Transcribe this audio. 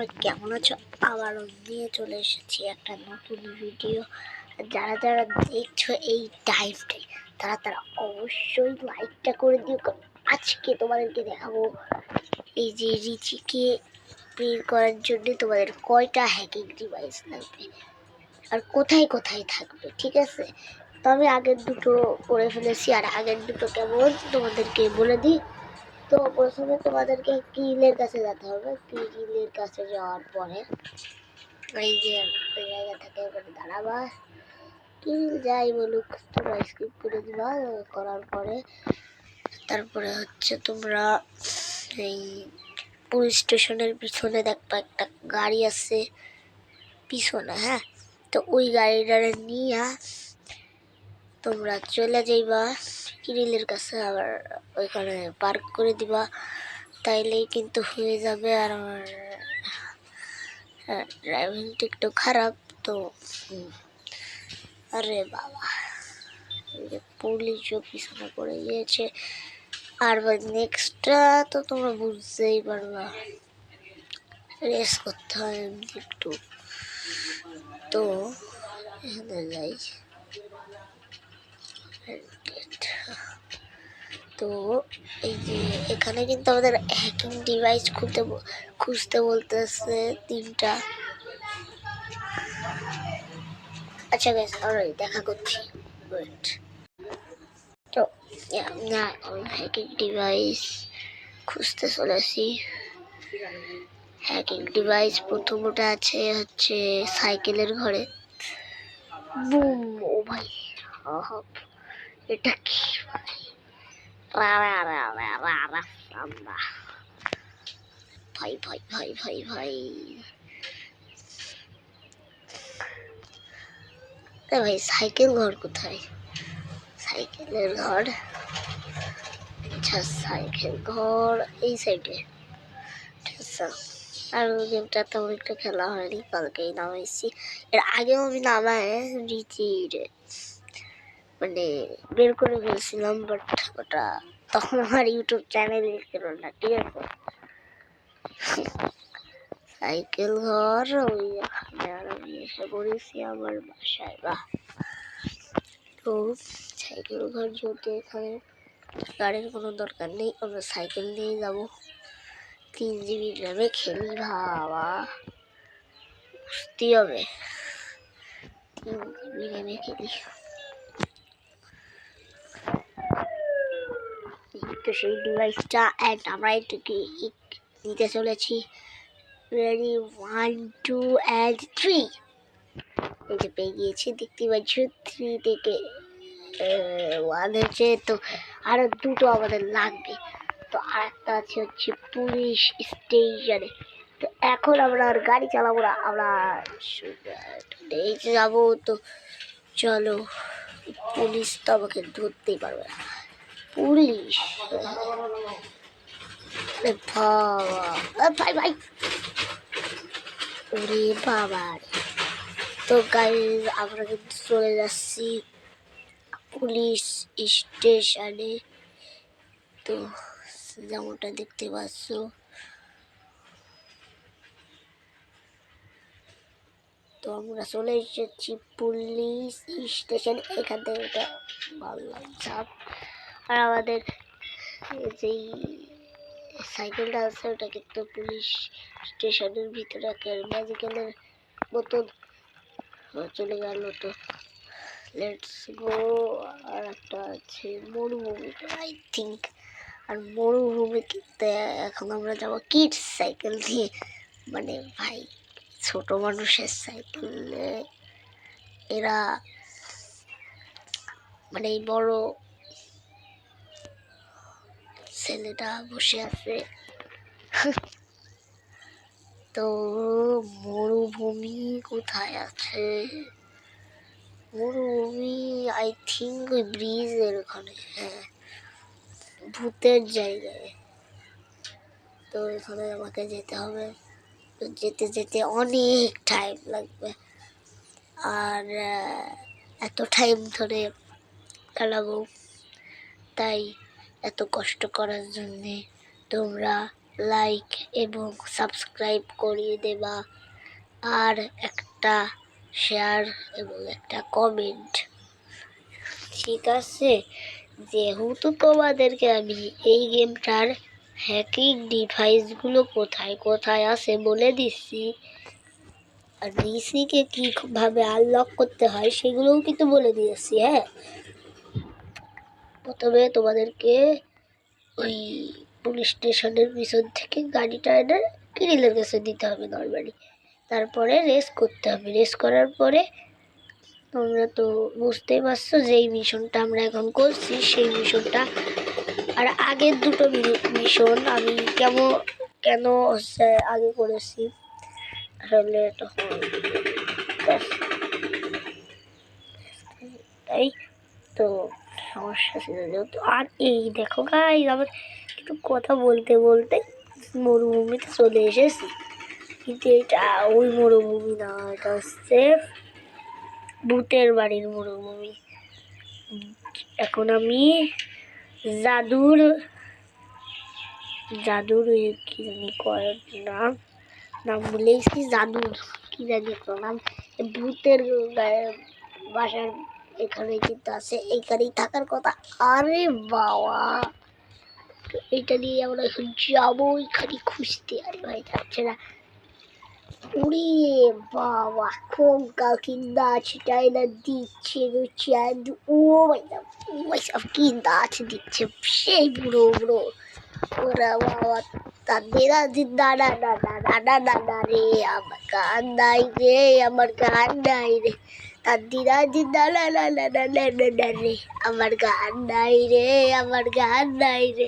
সবাই কেমন আছো? আবারও নিয়ে চলে এসেছি একটা নতুন ভিডিও। যারা যারা দেখছো এই টাইমটাই তারা অবশ্যই লাইকটা করে দিও। আজকে তোমাদেরকে দেখাবো এই যে রিচিকে বের করার জন্য তোমাদের কয়টা হ্যাকিং ডিভাইস লাগবে আর কোথায় কোথায় থাকবে, ঠিক আছে? তো আমি আগের দুটো করে ফেলেছি, আর আগের দুটো কেমন তোমাদেরকে বলে দিই। তো প্রথমে তোমাদেরকে কিলের কাছে যেতে হবে। কিলের কাছে যাওয়ার পরে এই যে জায়গা থেকে এবারে দাঁড়াবা, কিল যাই বলুক তোমরা স্কিপ করে দিবা। করার পরে তারপরে হচ্ছে তোমরা এই পুলিশ স্টেশনের পিছনে দেখবা একটা গাড়ি আছে পিছনে, হ্যাঁ? তো ওই গাড়িটারে নিয়ে তোমরা চলে যাইবা কিরিলের কাছে, আবার ওইখানে পার্ক করে দিবা, তাইলেই কিন্তু হয়ে যাবে। আর আমার ড্রাইভিংটা একটু খারাপ তো, আরে বাবা পুলিশও পিছনে পড়ে গিয়েছে। আর নেক্সটটা তো তোমরা বুঝতেই পারবা, রেস করতে হয় এমনি একটু। তো এখানে যাই, তো এই যে এখানে কিন্তু আমাদের হ্যাকিং ডিভাইস খুঁজতে বলতেছে 3টা। আচ্ছা গাইস, অলরাইট দেখা করছি, ওয়েট। তো না, হ্যাকিং ডিভাইস খুঁজতে চলেছি। হ্যাকিং ডিভাইস প্রথমটা আছে হচ্ছে সাইকেলের ঘরে। বুম! ও ভাই, এটা কি? ভাই ভাই ভাই ভাই ভাই ভাই, সাইকেল ঘর কোথায়? সাইকেলের ঘর, আচ্ছা সাইকেল ঘর এই সাইডে। আচ্ছা, আর গেমটা তেমন একটা খেলা হয়নি, কালকেই নামাইছি। এর আগেও আমি নামায় রিচির মানে বের করে ফেলছিলাম, বাট ওটা তখন আমার ইউটিউব চ্যানেল ছিল না, ঠিক আছে? সাইকেল ঘর ওই এখানে, আর আমি এসে পড়েছি আমার বাসায়। বাহ! তো সাইকেল ঘর যেহেতু এখানে গাড়ির কোনো দরকার নেই, আমরা সাইকেল নিয়ে যাব। 3 GB র্যামে খেলি বাবা, বুঝতে হবে। 3 GB র্যামে খেলি। তো সেই ডিভাইসটা অ্যান্ড আমরা একটু নিতে চলেছি। Ready, 1 2 and 3। এই যে পেয়ে গিয়েছি, দেখতে পাচ্ছ 3 থেকে 1 হচ্ছে। তো আরো দুটো আমাদের লাগবে। তো আর একটা আছে হচ্ছে পুলিশ স্টেশনে। তো এখন আমরা আর গাড়ি চালাবো না, আমরা যাবো। তো চলো, পুলিশ তো আমাকে ধরতেই পারবে না। পুলিশ, আরে বাবা, ভাই ভাই, ওরে বাবা। তো গাইস, আমরা কিন্তু চলে যাচ্ছি পুলিশ স্টেশনে। তো যেমনটা দেখতে পাচ্ছ, তো আমরা চলে এসেছি পুলিশ স্টেশন। এখান থেকে এটা বললাম চাপ। আর আমাদের যেই সাইকেলটা আছে ওটা কিন্তু পুলিশ স্টেশনের ভিতরে একটা ম্যাজিক্যালের বোতল চলে গেল। তো লেটস গো। আর একটা আছে মরুভূমি, আই থিঙ্ক। আর মরুভূমি কিন্তু এখন আমরা যাবো কিডস সাইকেল দিয়ে। মানে ভাই, ছোট মানুষের সাইকেলে এরা মানে এই বড় ছেলেটা বসে আছে। তো মরুভূমি কোথায় আছে? মরুভূমি আই থিঙ্ক ওই ব্রিজের ওখানে, হ্যাঁ, ভূতের জায়গায়। তো এখানে আমাকে যেতে হবে। তো যেতে যেতে অনেক টাইম লাগবে, আর এত টাইম ধরে চালাবো, তাই এত কষ্ট করার জন্যে তোমরা লাইক এবং সাবস্ক্রাইব করিয়ে দেবা, আর একটা শেয়ার এবং একটা কমেন্ট। ঠিক আছে, যেহেতু তোমাদেরকে আমি এই গেমটার হ্যাকিং ডিভাইসগুলো কোথায় কোথায় আছে বলে দিচ্ছি, আর রিসিকে কীভাবে আনলক করতে হয় সেগুলোও কিন্তু বলে দিয়েছি। হ্যাঁ, প্রথমে তোমাদেরকে ওই পুলিশ স্টেশনের পিছন থেকে গাড়িটা এনে কিরিলের কাছে দিতে হবে নর্মালি, তারপরে রেস করতে হবে। রেস করার পরে তোমরা তো বুঝতেই পারছো যেই মিশনটা আমরা এখন করছি সেই মিশনটা আর আগের দুটো মিশন আমি কেন হচ্ছে আগে করেছি আসলে তখন তাই তো সমস্যা ছিল যেহেতু। আর এই দেখো গাইস, আমার কিন্তু কথা বলতে বলতে মরুভূমিতে চলে এসেছি, কিন্তু এটা ওই মরুভূমি না, এটা হচ্ছে ভূতের বাড়ির মরুভূমি। এখন আমি জাদুর কি জানি করার নাম বলেছি, জাদুর কি জানি একটা নাম, ভূতের বাসার এখানে কিন্তু আছে, এইখানেই থাকার কথা। আরে বাবা, এটা নিয়ে আমরা এখন যাবো এখানে খুঁজতে। আরে ভাই যাচ্ছে না, উড়ি বাবা, কঙ্কাল কি নাচটাই না দিচ্ছে, ও ভাই সব কি নাচ দিচ্ছে, সেই বুড়ো বুড়ো ওরা বাবা। তাদের দাদা দাদা দাদা দাদা রে, আমার গান নাই রে, আমার গান নাই রে, তাদিরা দিদা রে, আমার গান নাই রে, আমার গান নাই রে।